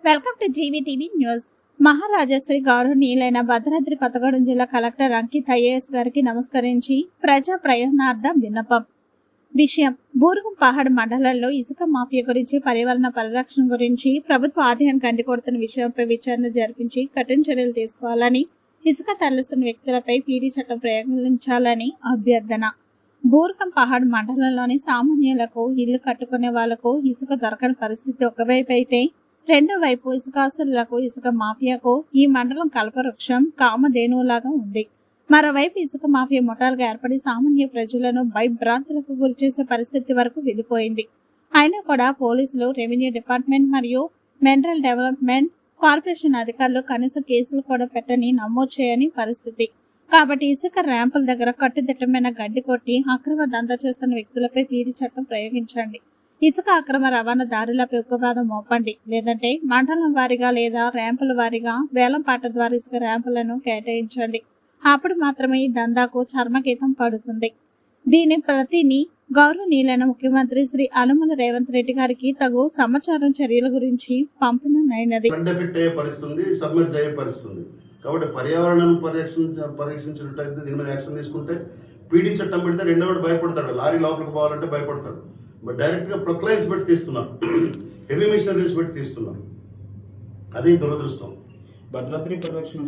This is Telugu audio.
Welcome to GVTV news. మహారాజశ్రీ గౌరవనీయులైన భద్రాద్రి కొత్తగూడెం జిల్లా కలెక్టర్ అంకిత్ ఐఏఎస్ గారికి నమస్కరించి ప్రజా ప్రయోజనార్థం విన్నపం. విషయం: బూరుగుం పహాడ్ మండలంలో ఇసుక మాఫియా గురించి, పర్యావరణ పరిరక్షణ గురించి ప్రభుత్వ ఆదాయం గండికొడుతున్న విషయంపై విచారణ జరిపించి కఠిన చర్యలు తీసుకోవాలని, ఇసుక తరలిస్తున్న వ్యక్తులపై పీడీ చట్టం ప్రయోగించాలని అభ్యర్థన. బూరుగుం పహాడ్ మండలంలోని సామాన్యులకు, ఇల్లు కట్టుకునే వాళ్లకు ఇసుక దొరకని పరిస్థితి ఒకవైపు అయితే, రెండో వైపు ఇసుకాసులకు, ఇసుక మాఫియాకు ఈ మండలం కల్పవృక్షం, కామధేనువులాగా ఉంది. మరోవైపు ఇసుక మాఫియా ముఠాలుగా ఏర్పడి సామాన్య ప్రజలను భయభ్రాంతులకు గురిచేసే పరిస్థితి వరకు వెళ్ళిపోయింది. అయినా కూడా పోలీసులు, రెవెన్యూ డిపార్ట్మెంట్ మరియు మినరల్ డెవలప్మెంట్ కార్పొరేషన్ అధికారులు కనీసం కేసులు కూడా పెట్టని, నమోదు చేయని పరిస్థితి. కాబట్టి ఇసుక ర్యాంపుల దగ్గర కట్టుదిట్టమైన గడ్డి కొట్టి అక్రమ దందా చేస్తున్న వ్యక్తులపై పీడీ చట్టం ప్రయోగించండి. ఇసుక అక్రమ రవాణాదారులపై ఉక్కుపాదం మోపండి. లేదంటే మండలం వారీగా లేదా ర్యాంపుల వారీగా వేలం పాట ద్వారా ఇసుక ర్యాంపులను కేటాయించండి. అప్పుడు మాత్రమే ఈ దందాకు చర్మగీతం పడుతుంది. దీని ప్రతిని గౌరవనీయులైన ముఖ్యమంత్రి శ్రీ అనుమల రేవంత్ రెడ్డి గారికి తగు సమాచారం చర్యల గురించి పంపినైనది. కాబట్టి పర్యావరణం పరీక్షించినట్టయితే దీని మీద యాక్షన్ తీసుకుంటే పీడీ చట్టం పెడితే రెండోడు భయపడతాడు, లారీ లోపలికి పోవాలంటే భయపడతాడు. బట్ డైరెక్ట్గా ప్రొక్లైన్స్ పెట్టి తీస్తున్నారు, హెవీ మిషనరీస్ పెట్టి తీస్తున్నారు. అది దురదృష్టం. భద్రాద్రి పరిరక్షణ